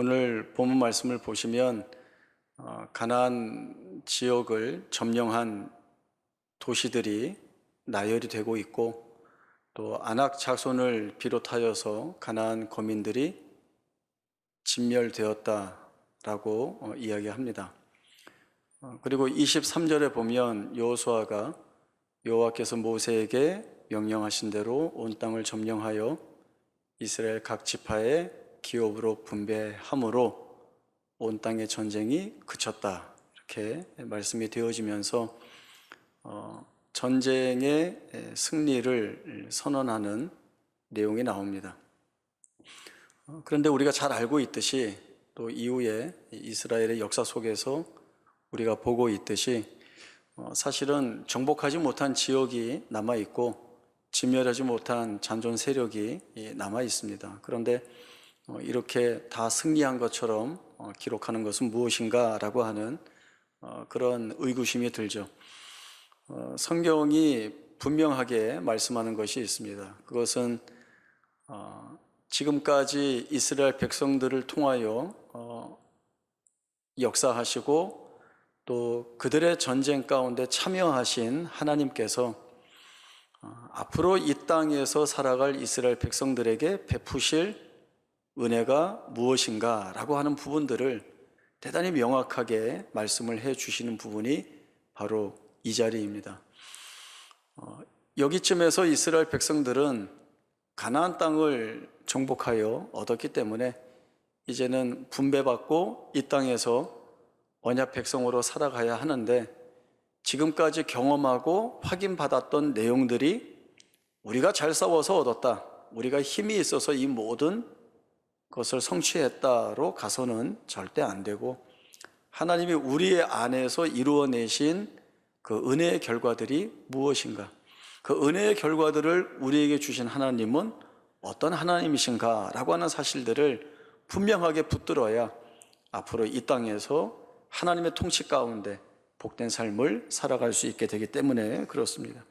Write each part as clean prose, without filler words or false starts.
오늘 본문 말씀을 보시면 가나안 지역을 점령한 도시들이 나열이 되고 있고, 또 아낙 자손을 비롯하여서 가나안 거민들이 진멸되었다라고 이야기합니다. 그리고 23절에 보면 여호수아가 여호와께서 모세에게 명령하신 대로 온 땅을 점령하여 이스라엘 각 지파의 기업으로 분배함으로 온 땅의 전쟁이 그쳤다, 이렇게 말씀이 되어지면서 전쟁의 승리를 선언하는 내용이 나옵니다. 그런데 우리가 잘 알고 있듯이, 또 이후에 이스라엘의 역사 속에서 우리가 보고 있듯이, 사실은 정복하지 못한 지역이 남아있고 진멸하지 못한 잔존 세력이 남아 있습니다. 그런데 이렇게 다 승리한 것처럼 기록하는 것은 무엇인가 라고 하는 그런 의구심이 들죠. 성경이 분명하게 말씀하는 것이 있습니다. 그것은 지금까지 이스라엘 백성들을 통하여 역사하시고 또 그들의 전쟁 가운데 참여하신 하나님께서 앞으로 이 땅에서 살아갈 이스라엘 백성들에게 베푸실 은혜가 무엇인가 라고 하는 부분들을 대단히 명확하게 말씀을 해 주시는 부분이 바로 이 자리입니다. 여기쯤에서 이스라엘 백성들은 가나안 땅을 정복하여 얻었기 때문에 이제는 분배받고 이 땅에서 언약 백성으로 살아가야 하는데, 지금까지 경험하고 확인받았던 내용들이 우리가 잘 싸워서 얻었다, 우리가 힘이 있어서 이 모든 것을 성취했다로 가서는 절대 안 되고, 하나님이 우리의 안에서 이루어내신 그 은혜의 결과들이 무엇인가, 그 은혜의 결과들을 우리에게 주신 하나님은 어떤 하나님이신가 라고 하는 사실들을 분명하게 붙들어야 앞으로 이 땅에서 하나님의 통치 가운데 복된 삶을 살아갈 수 있게 되기 때문에 그렇습니다.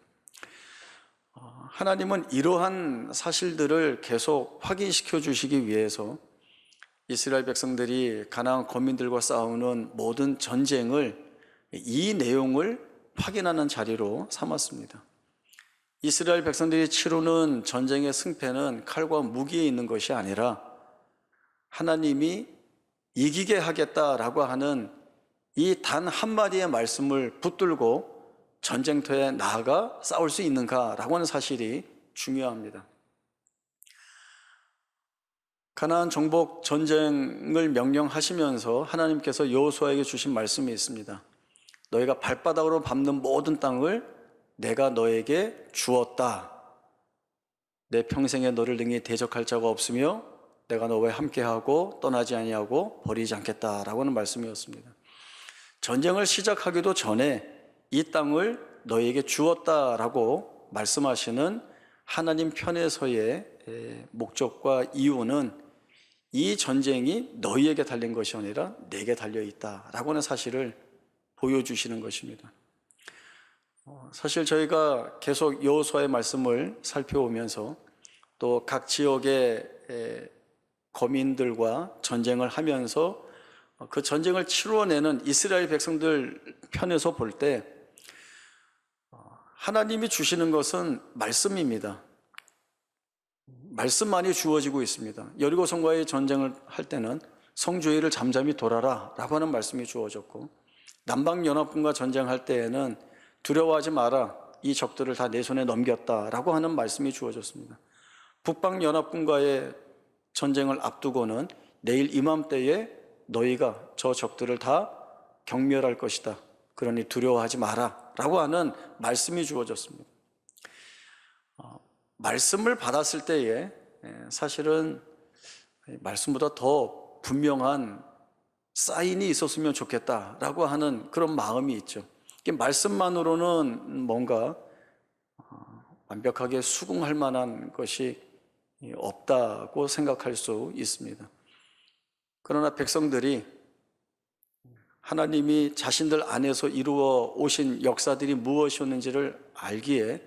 하나님은 이러한 사실들을 계속 확인시켜 주시기 위해서 이스라엘 백성들이 가나안 거민들과 싸우는 모든 전쟁을, 이 내용을 확인하는 자리로 삼았습니다. 이스라엘 백성들이 치르는 전쟁의 승패는 칼과 무기에 있는 것이 아니라 하나님이 이기게 하겠다라고 하는 이 단 한마디의 말씀을 붙들고 전쟁터에 나아가 싸울 수 있는가라고 하는 사실이 중요합니다. 가나안 정복 전쟁을 명령하시면서 하나님께서 여호수아에게 주신 말씀이 있습니다. 너희가 발바닥으로 밟는 모든 땅을 내가 너에게 주었다. 내 평생에 너를 능히 대적할 자가 없으며 내가 너와 함께하고 떠나지 아니하고 버리지 않겠다라고 하는 말씀이었습니다. 전쟁을 시작하기도 전에 이 땅을 너희에게 주었다라고 말씀하시는 하나님 편에서의 목적과 이유는 이 전쟁이 너희에게 달린 것이 아니라 내게 달려있다라고 하는 사실을 보여주시는 것입니다. 사실 저희가 계속 여호수아의 말씀을 살펴오면서 또 각 지역의 거민들과 전쟁을 하면서 그 전쟁을 치루어내는 이스라엘 백성들 편에서 볼 때 하나님이 주시는 것은 말씀입니다. 말씀만이 주어지고 있습니다. 여리고성과의 전쟁을 할 때는 성주의를 잠잠히 돌아라 라고 하는 말씀이 주어졌고, 남방연합군과 전쟁할 때에는 두려워하지 마라, 이 적들을 다 내 손에 넘겼다라고 하는 말씀이 주어졌습니다. 북방연합군과의 전쟁을 앞두고는 내일 이맘때에 너희가 저 적들을 다 경멸할 것이다, 그러니 두려워하지 마라 라고 하는 말씀이 주어졌습니다. 말씀을 받았을 때에 사실은 말씀보다 더 분명한 사인이 있었으면 좋겠다라고 하는 그런 마음이 있죠. 말씀만으로는 뭔가 완벽하게 수긍할 만한 것이 없다고 생각할 수 있습니다. 그러나 백성들이 하나님이 자신들 안에서 이루어 오신 역사들이 무엇이었는지를 알기에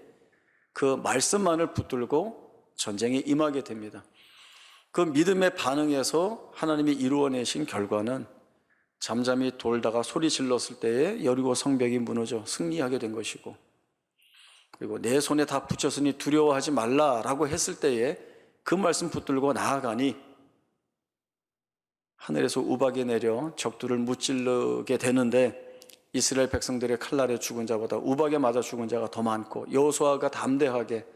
그 말씀만을 붙들고 전쟁에 임하게 됩니다. 그 믿음의 반응에서 하나님이 이루어내신 결과는 잠잠히 돌다가 소리 질렀을 때에 여리고 성벽이 무너져 승리하게 된 것이고, 그리고 내 손에 다 붙였으니 두려워하지 말라라고 했을 때에 그 말씀 붙들고 나아가니 하늘에서 우박이 내려 적들을 무찔르게 되는데 이스라엘 백성들의 칼날에 죽은 자보다 우박에 맞아 죽은 자가 더 많고, 여호수아가 담대하게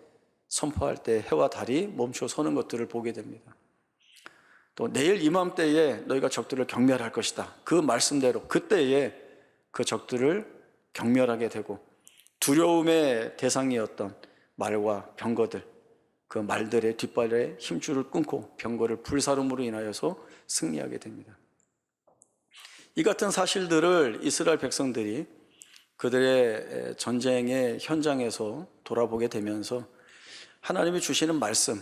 선포할 때 해와 달이 멈춰 서는 것들을 보게 됩니다. 또 내일 이맘때에 너희가 적들을 경멸할 것이다, 그 말씀대로 그때에 그 적들을 경멸하게 되고, 두려움의 대상이었던 말과 병거들, 그 말들의 뒷발에 힘줄을 끊고 병거를 불사름으로 인하여서 승리하게 됩니다. 이 같은 사실들을 이스라엘 백성들이 그들의 전쟁의 현장에서 돌아보게 되면서 하나님이 주시는 말씀,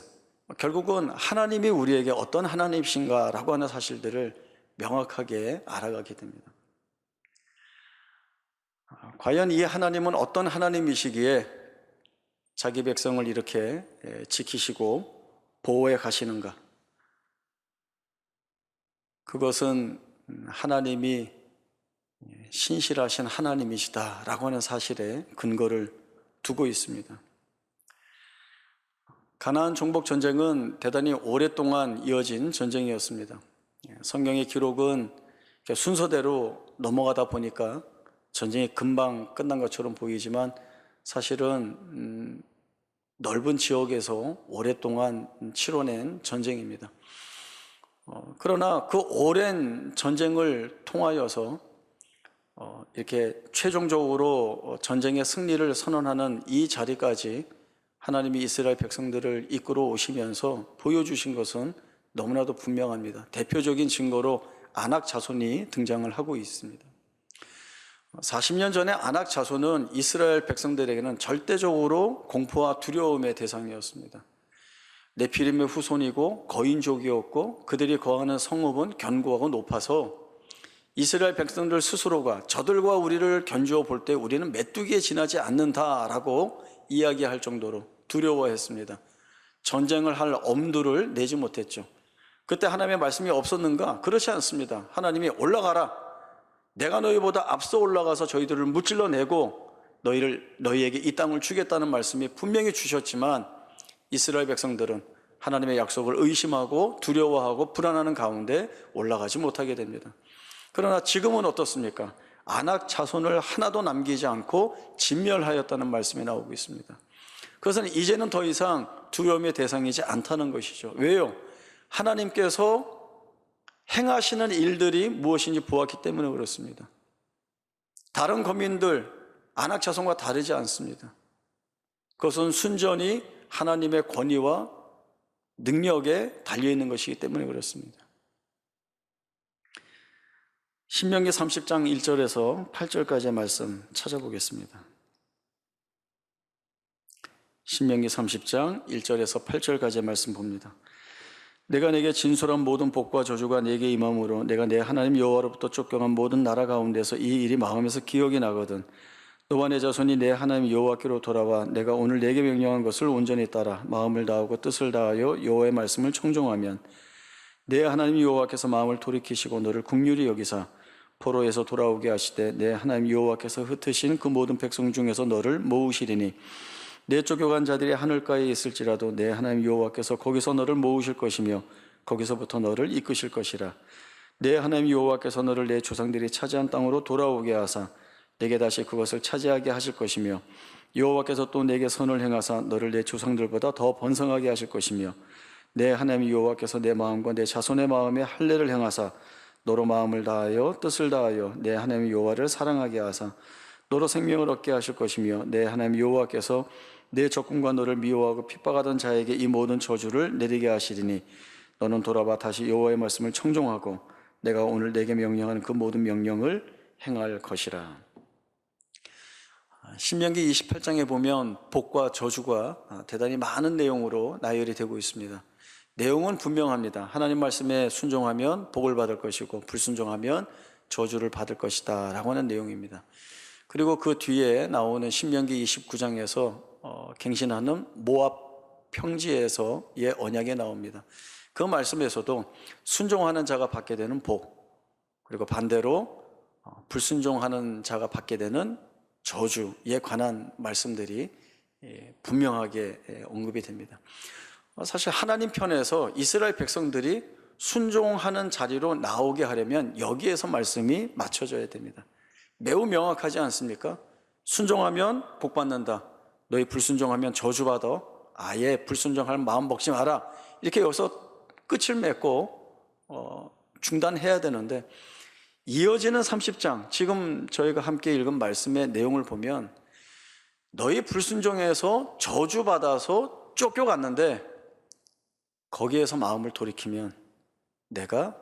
결국은 하나님이 우리에게 어떤 하나님이신가라고 하는 사실들을 명확하게 알아가게 됩니다. 과연 이 하나님은 어떤 하나님이시기에 자기 백성을 이렇게 지키시고 보호해 가시는가? 그것은 하나님이 신실하신 하나님이시다라고 하는 사실에 근거를 두고 있습니다. 가나안 정복 전쟁은 대단히 오랫동안 이어진 전쟁이었습니다. 성경의 기록은 순서대로 넘어가다 보니까 전쟁이 금방 끝난 것처럼 보이지만 사실은 넓은 지역에서 오랫동안 치러낸 전쟁입니다. 그러나 그 오랜 전쟁을 통하여서 이렇게 최종적으로 전쟁의 승리를 선언하는 이 자리까지 하나님이 이스라엘 백성들을 이끌어 오시면서 보여주신 것은 너무나도 분명합니다. 대표적인 증거로 아낙 자손이 등장을 하고 있습니다. 40년 전에 아낙 자손은 이스라엘 백성들에게는 절대적으로 공포와 두려움의 대상이었습니다. 네피림의 후손이고 거인족이었고, 그들이 거하는 성읍은 견고하고 높아서 이스라엘 백성들 스스로가 저들과 우리를 견주어 볼 때 우리는 메뚜기에 지나지 않는다라고 이야기할 정도로 두려워했습니다. 전쟁을 할 엄두를 내지 못했죠. 그때 하나님의 말씀이 없었는가? 그렇지 않습니다. 하나님이 올라가라, 내가 너희보다 앞서 올라가서 저희들을 무찔러내고 너희에게 이 땅을 주겠다는 말씀이 분명히 주셨지만 이스라엘 백성들은 하나님의 약속을 의심하고 두려워하고 불안하는 가운데 올라가지 못하게 됩니다. 그러나 지금은 어떻습니까? 아낙 자손을 하나도 남기지 않고 진멸하였다는 말씀이 나오고 있습니다. 그것은 이제는 더 이상 두려움의 대상이지 않다는 것이죠. 왜요? 하나님께서 행하시는 일들이 무엇인지 보았기 때문에 그렇습니다. 다른 거민들, 아낙 자손과 다르지 않습니다. 그것은 순전히 하나님의 권위와 능력에 달려있는 것이기 때문에 그렇습니다. 신명기 30장 1절에서 8절까지의 말씀 찾아보겠습니다. 신명기 30장 1절에서 8절까지의 말씀 봅니다. 내가 내게 진술한 모든 복과 저주가 내게 임함으로 내가 내 하나님 여호와로부터 쫓겨간 모든 나라 가운데서 이 일이 마음에서 기억이 나거든 너와 내 자손이 내 하나님 여호와께로 돌아와 내가 오늘 내게 명령한 것을 온전히 따라 마음을 다하고 뜻을 다하여 여호와의 말씀을 청종하면 내 하나님 여호와께서 마음을 돌이키시고 너를 긍휼히 여기사 포로에서 돌아오게 하시되 내 하나님 여호와께서 흩으신 그 모든 백성 중에서 너를 모으시리니 내 쫓겨간 자들이 하늘가에 있을지라도 내 하나님 여호와께서 거기서 너를 모으실 것이며 거기서부터 너를 이끄실 것이라. 내 하나님 여호와께서 너를 내 조상들이 차지한 땅으로 돌아오게 하사 내게 다시 그것을 차지하게 하실 것이며 여호와께서 또 내게 선을 행하사 너를 내 조상들보다 더 번성하게 하실 것이며 내 하나님 여호와께서 내 마음과 내 자손의 마음에 할례를 행하사 너로 마음을 다하여 뜻을 다하여 내 하나님 여호와를 사랑하게 하사 너로 생명을 얻게 하실 것이며 내 하나님 여호와께서 내 적군과 너를 미워하고 핍박하던 자에게 이 모든 저주를 내리게 하시리니 너는 돌아와 다시 여호와의 말씀을 청종하고 내가 오늘 내게 명령하는 그 모든 명령을 행할 것이라. 신명기 28장에 보면 복과 저주가 대단히 많은 내용으로 나열이 되고 있습니다. 내용은 분명합니다. 하나님 말씀에 순종하면 복을 받을 것이고 불순종하면 저주를 받을 것이다 라고 하는 내용입니다. 그리고 그 뒤에 나오는 신명기 29장에서 갱신하는 모압 평지에서의 언약에 나옵니다. 그 말씀에서도 순종하는 자가 받게 되는 복, 그리고 반대로 불순종하는 자가 받게 되는 저주에 관한 말씀들이 분명하게 언급이 됩니다. 사실 하나님 편에서 이스라엘 백성들이 순종하는 자리로 나오게 하려면 여기에서 말씀이 맞춰져야 됩니다. 매우 명확하지 않습니까? 순종하면 복 받는다, 너희 불순종하면 저주받아, 아예 불순종할 마음 먹지 마라, 이렇게 여기서 끝을 맺고 중단해야 되는데, 이어지는 30장, 지금 저희가 함께 읽은 말씀의 내용을 보면 너희 불순종해서 저주받아서 쫓겨갔는데 거기에서 마음을 돌이키면 내가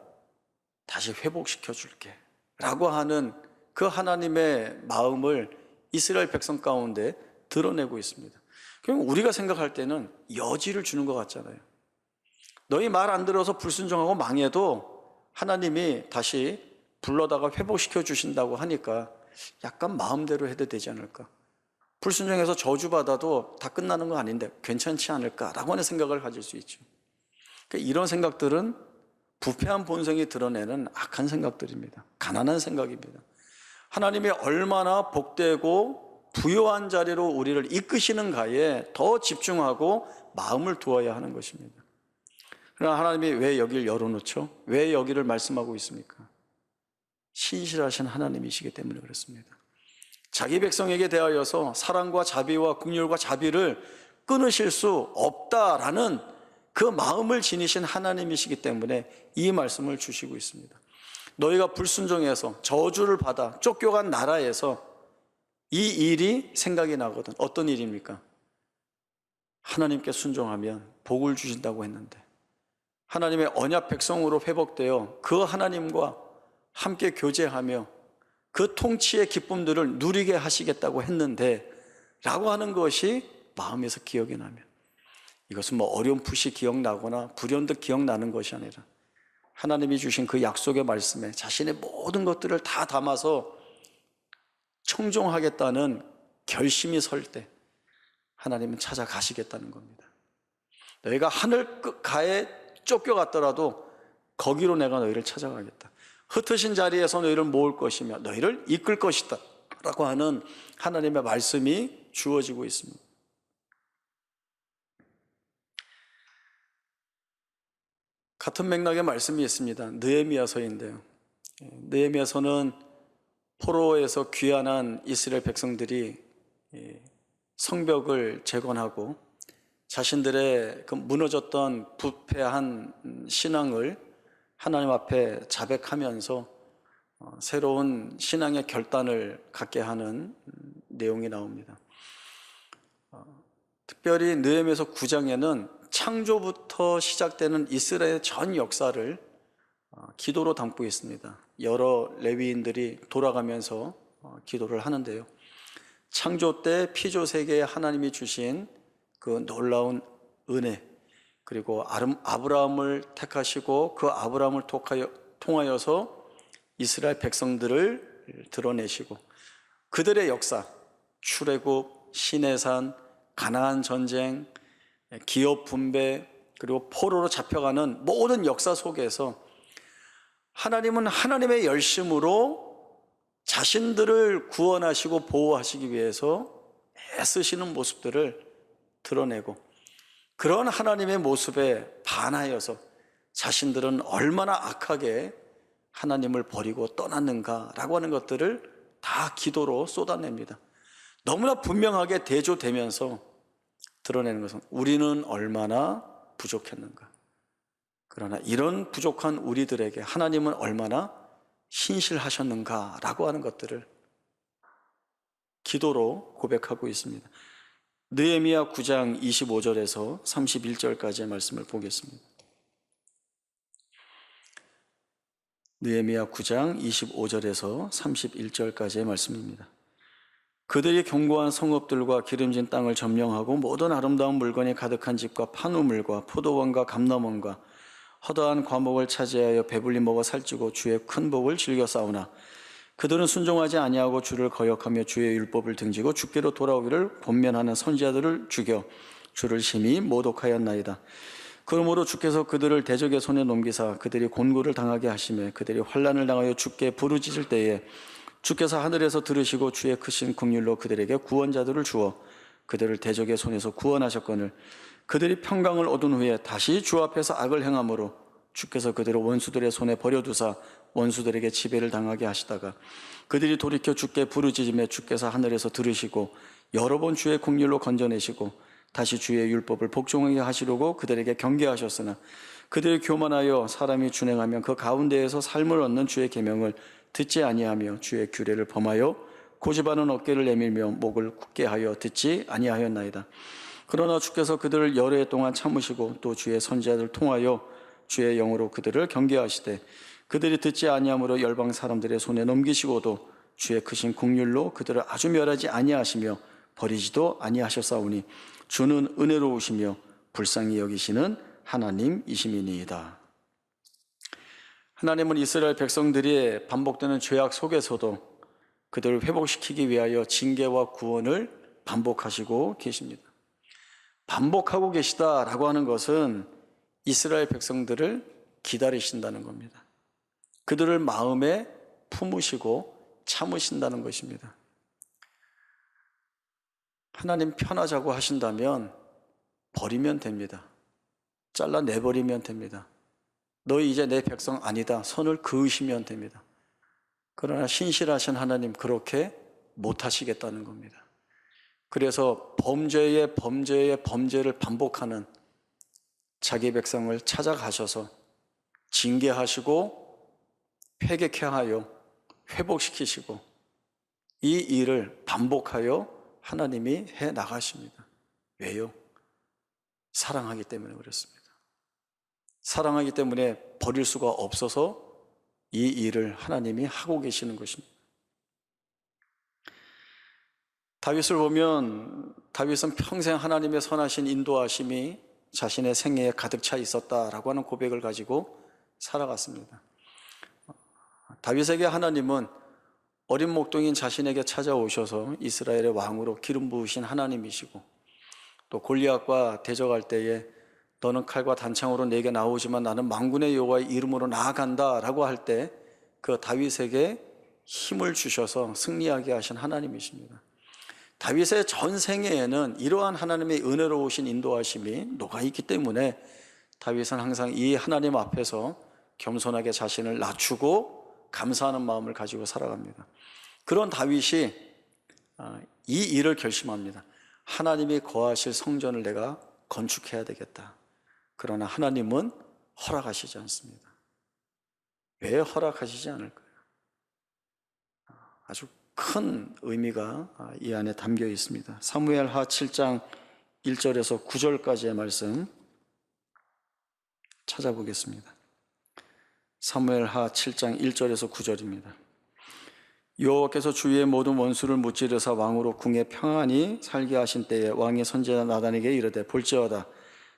다시 회복시켜 줄게 라고 하는 그 하나님의 마음을 이스라엘 백성 가운데 드러내고 있습니다. 그럼 우리가 생각할 때는 여지를 주는 것 같잖아요. 너희 말 안 들어서 불순종하고 망해도 하나님이 다시 불러다가 회복시켜 주신다고 하니까 약간 마음대로 해도 되지 않을까, 불순종해서 저주받아도 다 끝나는 거 아닌데 괜찮지 않을까라고 하는 생각을 가질 수 있죠. 그러니까 이런 생각들은 부패한 본성이 드러내는 악한 생각들입니다. 가난한 생각입니다. 하나님이 얼마나 복되고 부요한 자리로 우리를 이끄시는가에 더 집중하고 마음을 두어야 하는 것입니다. 그러나 하나님이 왜 여기를 열어놓죠? 왜 여기를 말씀하고 있습니까? 신실하신 하나님이시기 때문에 그렇습니다. 자기 백성에게 대하여서 사랑과 자비와 긍휼과 자비를 끊으실 수 없다라는 그 마음을 지니신 하나님이시기 때문에 이 말씀을 주시고 있습니다. 너희가 불순종해서 저주를 받아 쫓겨간 나라에서 이 일이 생각이 나거든. 어떤 일입니까? 하나님께 순종하면 복을 주신다고 했는데, 하나님의 언약 백성으로 회복되어 그 하나님과 함께 교제하며 그 통치의 기쁨들을 누리게 하시겠다고 했는데 라고 하는 것이 마음에서 기억이 나면, 이것은 뭐 어렴풋이 기억나거나 불현듯 기억나는 것이 아니라 하나님이 주신 그 약속의 말씀에 자신의 모든 것들을 다 담아서 청종하겠다는 결심이 설 때 하나님은 찾아가시겠다는 겁니다. 너희가 하늘가에 쫓겨갔더라도 거기로 내가 너희를 찾아가겠다, 흩으신 자리에서 너희를 모을 것이며 너희를 이끌 것이다 라고 하는 하나님의 말씀이 주어지고 있습니다. 같은 맥락의 말씀이 있습니다. 느헤미야서인데요, 느헤미야서는 포로에서 귀환한 이스라엘 백성들이 성벽을 재건하고 자신들의 그 무너졌던 부패한 신앙을 하나님 앞에 자백하면서 새로운 신앙의 결단을 갖게 하는 내용이 나옵니다. 특별히 느헤미야서 9장에는 창조부터 시작되는 이스라엘의 전 역사를 기도로 담고 있습니다. 여러 레위인들이 돌아가면서 기도를 하는데요, 창조 때 피조 세계에 하나님이 주신 그 놀라운 은혜, 그리고 아브라함을 택하시고 그 아브라함을 통하여서 이스라엘 백성들을 드러내시고 그들의 역사, 출애굽, 시내산, 가나안 전쟁, 기업 분배, 그리고 포로로 잡혀가는 모든 역사 속에서 하나님은 하나님의 열심으로 자신들을 구원하시고 보호하시기 위해서 애쓰시는 모습들을 드러내고, 그런 하나님의 모습에 반하여서 자신들은 얼마나 악하게 하나님을 버리고 떠났는가라고 하는 것들을 다 기도로 쏟아냅니다. 너무나 분명하게 대조되면서 드러내는 것은 우리는 얼마나 부족했는가, 그러나 이런 부족한 우리들에게 하나님은 얼마나 신실하셨는가라고 하는 것들을 기도로 고백하고 있습니다. 느헤미야 9장 25절에서 31절까지의 말씀을 보겠습니다. 느헤미야 9장 25절에서 31절까지의 말씀입니다. 그들이 견고한 성읍들과 기름진 땅을 점령하고 모든 아름다운 물건이 가득한 집과 판우물과 포도원과 감람원과 허다한 과목을 차지하여 배불리 먹어 살찌고 주의 큰 복을 즐겨 싸우나 그들은 순종하지 아니하고 주를 거역하며 주의 율법을 등지고 주께로 돌아오기를 권면하는 선지자들을 죽여 주를 심히 모독하였나이다. 그러므로 주께서 그들을 대적의 손에 넘기사 그들이 곤고를 당하게 하시매 그들이 환난을 당하여 주께 부르짖을 때에 주께서 하늘에서 들으시고 주의 크신 긍휼로 그들에게 구원자들을 주어 그들을 대적의 손에서 구원하셨거늘 그들이 평강을 얻은 후에 다시 주 앞에서 악을 행함으로 주께서 그들을 원수들의 손에 버려두사 원수들에게 지배를 당하게 하시다가 그들이 돌이켜 주께 부르짖음에 주께서 하늘에서 들으시고 여러 번 주의 긍휼로 건져내시고 다시 주의 율법을 복종하게 하시려고 그들에게 경계하셨으나 그들이 교만하여 사람이 준행하면 그 가운데에서 삶을 얻는 주의 계명을 듣지 아니하며 주의 규례를 범하여 고집하는 어깨를 내밀며 목을 굳게 하여 듣지 아니하였나이다. 그러나 주께서 그들을 여러 해 동안 참으시고 또 주의 선지자들 통하여 주의 영으로 그들을 경계하시되 그들이 듣지 아니함으로 열방 사람들의 손에 넘기시고도 주의 크신 긍휼로 그들을 아주 멸하지 아니하시며 버리지도 아니하셨사오니 주는 은혜로우시며 불쌍히 여기시는 하나님이심이니이다. 하나님은 이스라엘 백성들이 반복되는 죄악 속에서도 그들을 회복시키기 위하여 징계와 구원을 반복하시고 계십니다. 반복하고 계시다라고 하는 것은 이스라엘 백성들을 기다리신다는 겁니다. 그들을 마음에 품으시고 참으신다는 것입니다. 하나님 편하자고 하신다면 버리면 됩니다. 잘라내버리면 됩니다. 너희 이제 내 백성 아니다. 선을 그으시면 됩니다. 그러나 신실하신 하나님 그렇게 못하시겠다는 겁니다. 그래서 범죄의 범죄를 반복하는 자기 백성을 찾아가셔서 징계하시고 회개케 하여 회복시키시고 이 일을 반복하여 하나님이 해 나가십니다. 왜요? 사랑하기 때문에 그렇습니다. 사랑하기 때문에 버릴 수가 없어서 이 일을 하나님이 하고 계시는 것입니다. 다윗을 보면 다윗은 평생 하나님의 선하신 인도하심이 자신의 생애에 가득 차 있었다라고 하는 고백을 가지고 살아갔습니다. 다윗에게 하나님은 어린 목동인 자신에게 찾아오셔서 이스라엘의 왕으로 기름 부으신 하나님이시고 또 골리앗과 대적할 때에 너는 칼과 단창으로 내게 나오지만 나는 만군의 여호와의 이름으로 나아간다라고 할 때 그 다윗에게 힘을 주셔서 승리하게 하신 하나님이십니다. 다윗의 전 생애에는 이러한 하나님의 은혜로우신 인도하심이 녹아있기 때문에 다윗은 항상 이 하나님 앞에서 겸손하게 자신을 낮추고 감사하는 마음을 가지고 살아갑니다. 그런 다윗이 이 일을 결심합니다. 하나님이 거하실 성전을 내가 건축해야 되겠다. 그러나 하나님은 허락하시지 않습니다. 왜 허락하시지 않을까요? 아주 큰 의미가 이 안에 담겨 있습니다. 사무엘하 7장 1절에서 9절까지의 말씀 찾아보겠습니다. 사무엘하 7장 1절에서 9절입니다. 여호와께서 주위의 모든 원수를 무찌르사 왕으로 궁에 평안히 살게 하신 때에 왕이 선지자 나단에게 이르되 볼지어다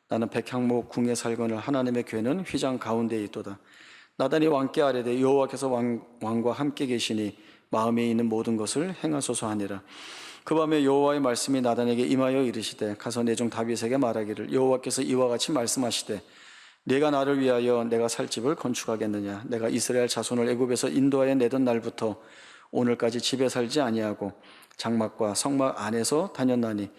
나는 백향목 궁에 살거늘 하나님의 궤는 휘장 가운데에 있도다. 나단이 왕께 아뢰되 여호와께서 왕과 함께 계시니 마음에 있는 모든 것을 행하소서 하니라. 그 밤에 여호와의 말씀이 나단에게 임하여 이르시되 가서 내 종 다윗에게 말하기를 여호와께서 이와 같이 말씀하시되 내가 나를 위하여 내가 살 집을 건축하겠느냐. 내가 이스라엘 자손을 애굽에서 인도하여 내던 날부터 오늘까지 집에 살지 아니하고 장막과 성막 안에서 다녔나니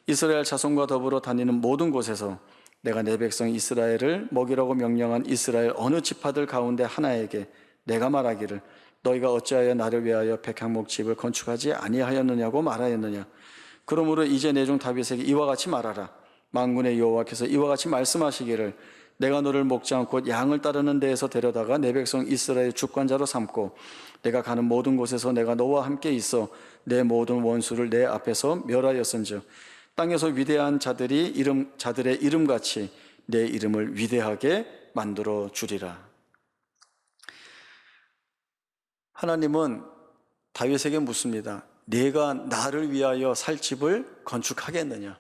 이스라엘 자손과 더불어 다니는 모든 곳에서 내가 내 백성 이스라엘을 먹이라고 명령한 이스라엘 어느 지파들 가운데 하나에게 내가 말하기를 너희가 어찌하여 나를 위하여 백향목 집을 건축하지 아니하였느냐고 말하였느냐. 그러므로 이제 내 종 다윗에게 이와 같이 말하라. 만군의 여호와께서 이와 같이 말씀하시기를 내가 너를 목장 곧 양을 따르는 데에서 데려다가 내 백성 이스라엘 주권자로 삼고 내가 가는 모든 곳에서 내가 너와 함께 있어 내 모든 원수를 내 앞에서 멸하였은즉 땅에서 위대한 자들의 이름같이 내 이름을 위대하게 만들어 주리라. 하나님은 다윗에게 묻습니다. 내가 나를 위하여 살 집을 건축하겠느냐?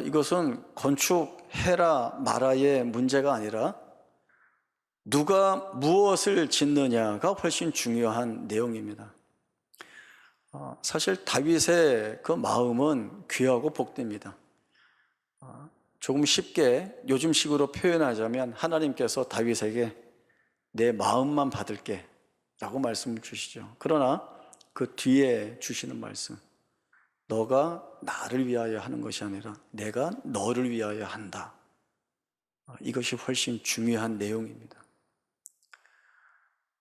이것은 건축해라 마라의 문제가 아니라 누가 무엇을 짓느냐가 훨씬 중요한 내용입니다. 사실 다윗의 그 마음은 귀하고 복됩니다. 조금 쉽게 요즘식으로 표현하자면 하나님께서 다윗에게 내 마음만 받을게 라고 말씀을 주시죠. 그러나 그 뒤에 주시는 말씀, 너가 나를 위하여 하는 것이 아니라 내가 너를 위하여 한다. 이것이 훨씬 중요한 내용입니다.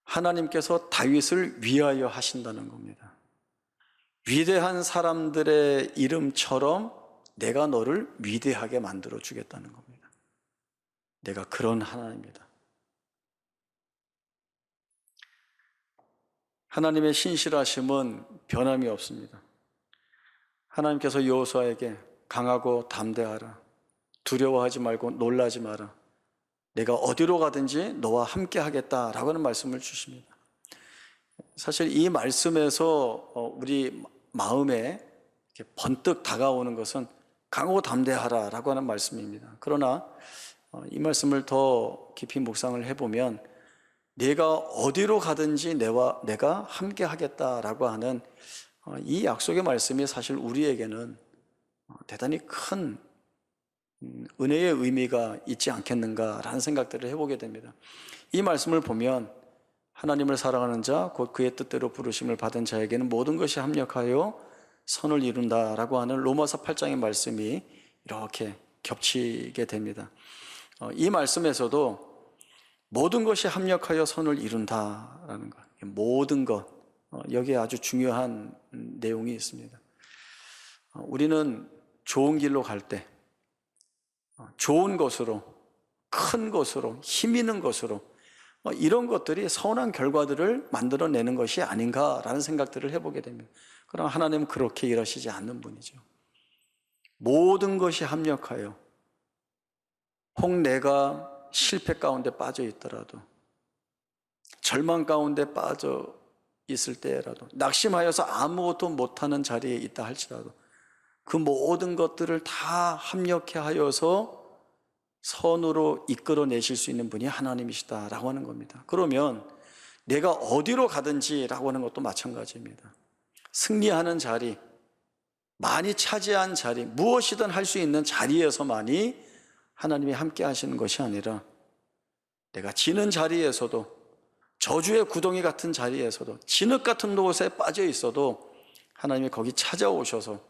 하나님께서 다윗을 위하여 하신다는 겁니다. 위대한 사람들의 이름처럼 내가 너를 위대하게 만들어 주겠다는 겁니다. 내가 그런 하나님입니다. 하나님의 신실하심은 변함이 없습니다. 하나님께서 여호수아에게 강하고 담대하라, 두려워하지 말고 놀라지 마라, 내가 어디로 가든지 너와 함께 하겠다라고 하는 말씀을 주십니다. 사실 이 말씀에서 우리 마음에 이렇게 번뜩 다가오는 것은 강하고 담대하라라고 하는 말씀입니다. 그러나 이 말씀을 더 깊이 묵상을 해보면 내가 어디로 가든지 내가 함께 하겠다라고 하는 이 약속의 말씀이 사실 우리에게는 대단히 큰 은혜의 의미가 있지 않겠는가라는 생각들을 해보게 됩니다. 이 말씀을 보면 하나님을 사랑하는 자, 곧 그의 뜻대로 부르심을 받은 자에게는 모든 것이 합력하여 선을 이룬다라고 하는 로마서 8장의 말씀이 이렇게 겹치게 됩니다. 이 말씀에서도 모든 것이 합력하여 선을 이룬다라는 것, 모든 것, 여기에 아주 중요한 내용이 있습니다. 우리는 좋은 길로 갈 때 좋은 것으로, 큰 것으로, 힘 있는 것으로 이런 것들이 선한 결과들을 만들어내는 것이 아닌가라는 생각들을 해보게 됩니다. 그러나 하나님은 그렇게 일하시지 않는 분이죠. 모든 것이 합력하여, 혹 내가 실패 가운데 빠져 있더라도, 절망 가운데 빠져 있을 때라도, 낙심하여서 아무것도 못하는 자리에 있다 할지라도 그 모든 것들을 다 합력해 하여서 선으로 이끌어내실 수 있는 분이 하나님이시다라고 하는 겁니다. 그러면 내가 어디로 가든지라고 하는 것도 마찬가지입니다. 승리하는 자리, 많이 차지한 자리, 무엇이든 할 수 있는 자리에서만이 하나님이 함께 하시는 것이 아니라 내가 지는 자리에서도, 저주의 구덩이 같은 자리에서도, 진흙 같은 곳에 빠져 있어도 하나님이 거기 찾아오셔서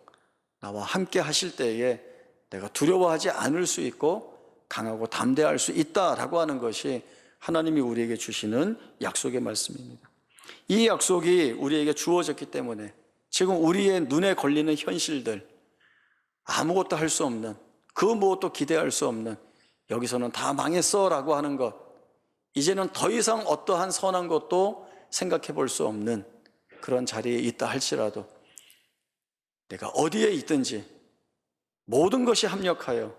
나와 함께 하실 때에 내가 두려워하지 않을 수 있고 강하고 담대할 수 있다라고 하는 것이 하나님이 우리에게 주시는 약속의 말씀입니다. 이 약속이 우리에게 주어졌기 때문에 지금 우리의 눈에 걸리는 현실들, 아무것도 할 수 없는, 그 무엇도 기대할 수 없는, 여기서는 다 망했어 라고 하는 것, 이제는 더 이상 어떠한 선한 것도 생각해 볼 수 없는 그런 자리에 있다 할지라도 내가 어디에 있든지 모든 것이 합력하여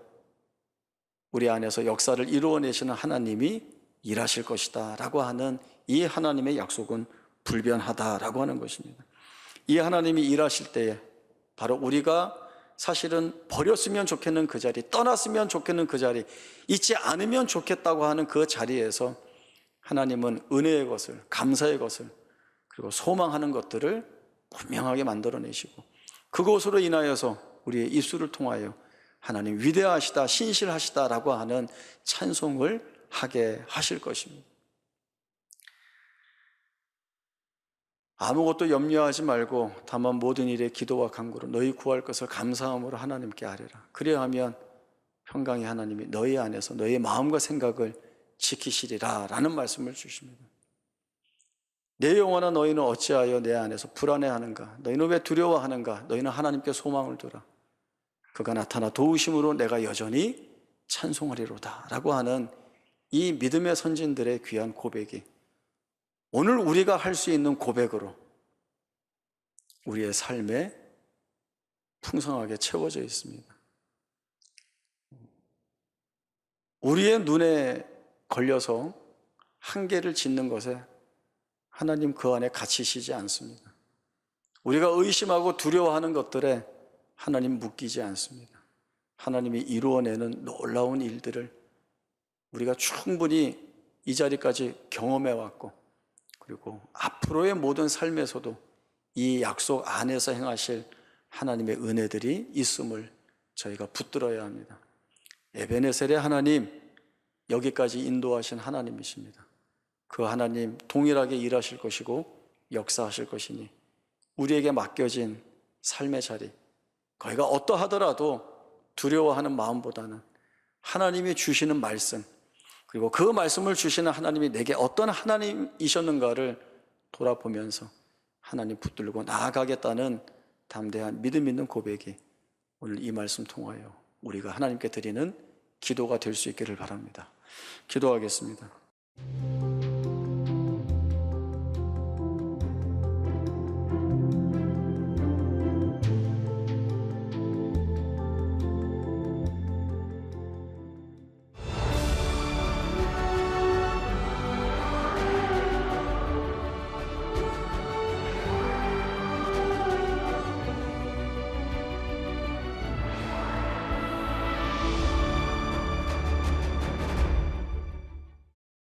우리 안에서 역사를 이루어내시는 하나님이 일하실 것이다 라고 하는 이 하나님의 약속은 불변하다라고 하는 것입니다. 이 하나님이 일하실 때에 바로 우리가 사실은 버렸으면 좋겠는 그 자리, 떠났으면 좋겠는 그 자리, 있지 않으면 좋겠다고 하는 그 자리에서 하나님은 은혜의 것을, 감사의 것을, 그리고 소망하는 것들을 분명하게 만들어내시고 그것으로 인하여서 우리의 입술을 통하여 하나님 위대하시다, 신실하시다라고 하는 찬송을 하게 하실 것입니다. 아무것도 염려하지 말고 다만 모든 일에 기도와 간구로 너희 구할 것을 감사함으로 하나님께 아뢰라. 그리하면 평강의 하나님이 너희 안에서 너희 마음과 생각을 지키시리라 라는 말씀을 주십니다. 내 영혼아 너희는 어찌하여 내 안에서 불안해하는가? 너희는 왜 두려워하는가? 너희는 하나님께 소망을 두라. 그가 나타나 도우심으로 내가 여전히 찬송하리로다 라고 하는 이 믿음의 선진들의 귀한 고백이 오늘 우리가 할 수 있는 고백으로 우리의 삶에 풍성하게 채워져 있습니다. 우리의 눈에 걸려서 한계를 짓는 것에 하나님 그 안에 갇히시지 않습니다. 우리가 의심하고 두려워하는 것들에 하나님 묶이지 않습니다. 하나님이 이루어내는 놀라운 일들을 우리가 충분히 이 자리까지 경험해 왔고, 그리고 앞으로의 모든 삶에서도 이 약속 안에서 행하실 하나님의 은혜들이 있음을 저희가 붙들어야 합니다. 에베네셀의 하나님, 여기까지 인도하신 하나님이십니다. 그 하나님 동일하게 일하실 것이고 역사하실 것이니 우리에게 맡겨진 삶의 자리, 거기가 어떠하더라도 두려워하는 마음보다는 하나님이 주시는 말씀, 그리고 그 말씀을 주시는 하나님이 내게 어떤 하나님이셨는가를 돌아보면서 하나님 붙들고 나아가겠다는 담대한 믿음 있는 고백이 오늘 이 말씀 통하여 우리가 하나님께 드리는 기도가 될 수 있기를 바랍니다. 기도하겠습니다.